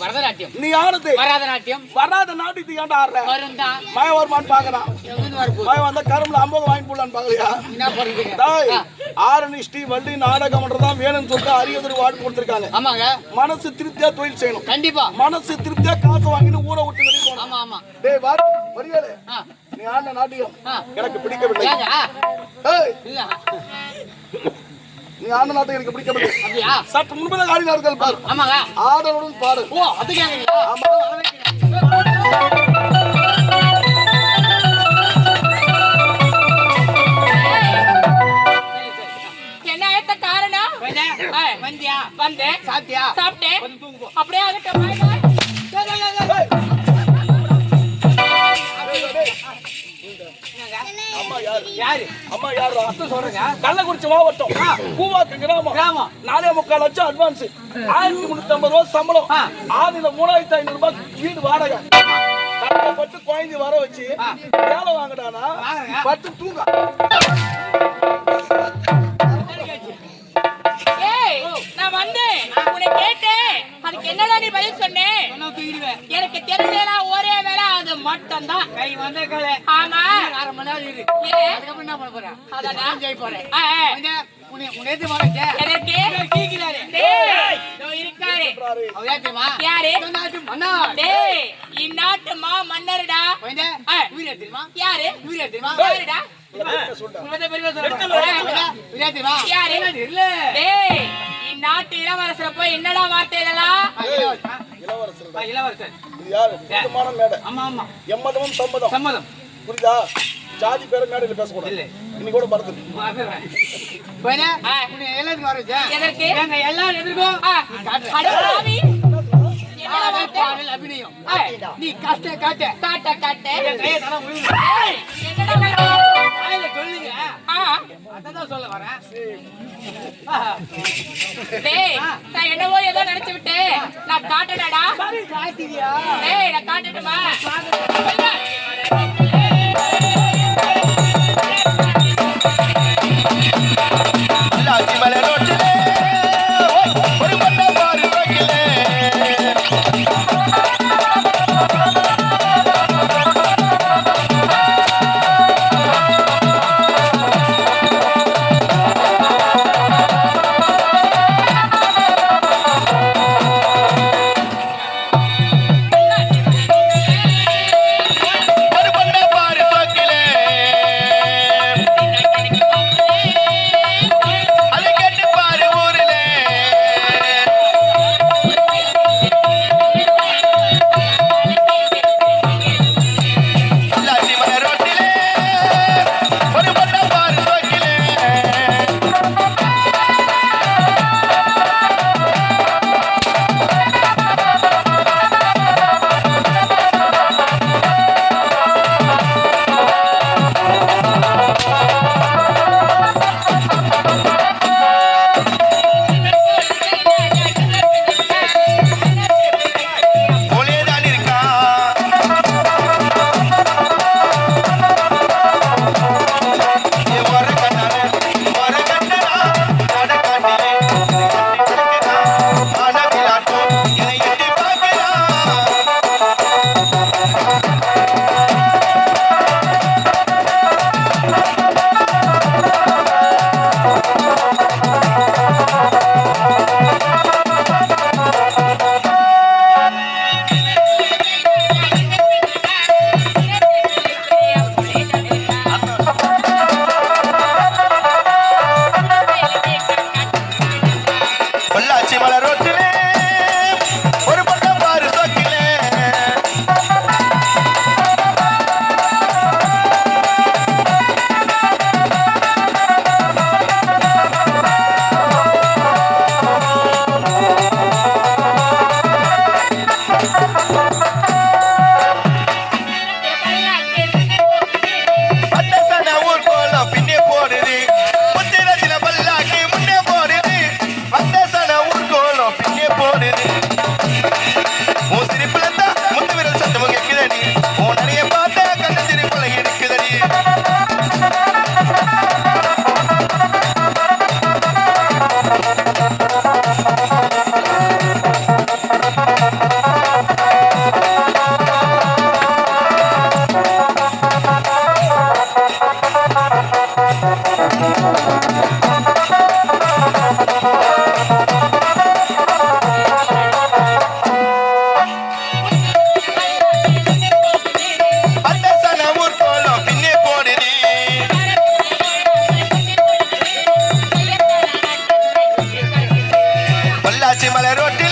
பரதநாட்டியம் நீ ஆடுது பரதநாட்டியம் வராத நாட்டுக்கு ஏன்டா ஆடுற வரும்டா மய வருமான்னு பாக்குறான் மய வந்தா கரும்புல 50 வாங்கி போடலான்னு பாக்கலையா என்ன பண்றீங்க ஆரணிஷ்டி வள்ளி நாடகம்ன்றதான் வேணும்னு சொல்லிட்டு அரியதொரு வார்டு கொடுத்திருக்காங்க ஆமாங்க மனசு திருப்தியா தொழில் செய்யணும் கண்டிப்பா மனசு திருப்தியா காசு வாங்கிட்டு ஊரை விட்டு வெளியே போகணும் ஆமா ஆமா டேய் வா வரியலே நீ ஆடின நாட்டியம் எனக்கு பிடிக்கவில்லை இல்ல நீ ஆடின நாட்டியம் எனக்கு பிடிக்கவில்லை அப்படியா சற்று முன்பதாக ஆடினார்கள் பாரு ஆமாங்க ஆடலுடன் பாடு ஓ அது கேக்குறீங்களா ஆமா வந்தியா வந்தேன் சாப்பிட்டியா சாப்பிட்டேன் அப்படியே ஆகட்டும் கள்ளக்குறிச்சி மாவட்டம் பூவாக்கு கிராமம் 4.25 லட்சம் அட்வான்ஸ் 1350 ரூபாய் சம்பளம் ஆதில 3500 ரூபாய் வீடு வாடகை கஷ்டப்பட்டு குழந்தை வர வச்சு வேலை வாங்கடானா பத்து தூங்க நான் வந்தேன் உன்னை கேட்டேன் அதுக்கு என்னடா நீ பதில் சொன்னேன் எனக்கு தெரிஞ்சதா ஒரே வேலை அது மட்டும் தான் கை வந்த கலை ஆமா 1/2 மணி நேரம் இரு அதுக்கப்புறம் என்ன பண்ண போறேன் அதான் நான் ஜெய் போறேன் உனக்கு எதற்கு கேக்குறாரு இருக்காரு யாரு டேய் இந்நாட்டு மா மன்னர்டா உயிரை தெரியுமா யாரு உயிரை தெரியுமா யாருடா இந்நாட்டு இளவரசர் போய் என்னடா வார்த்தை இதெல்லாம் இளவரசர் எம்மதமும் சம்மதம் புரியுதா ஜாதி பேர மேடையில் பேசக்கூடாது இன்னைக்கு கூட மறந்து எல்லாத்துக்கும் வர வச்சேன் எதற்கு எல்லாரும் எதிர்க்கும் அபிநயம் நீ கஷ்ட காட்ட காட்ட காட்ட சொல்லுங்க அதான் சொல்ல வரேன் நான் என்னவோ ஏதோ நினைச்சு விட்டேன் நான் காட்டடா காட்டியா நான் காட்டட்டுமா மீனாட்சி மலை ரோட்டில்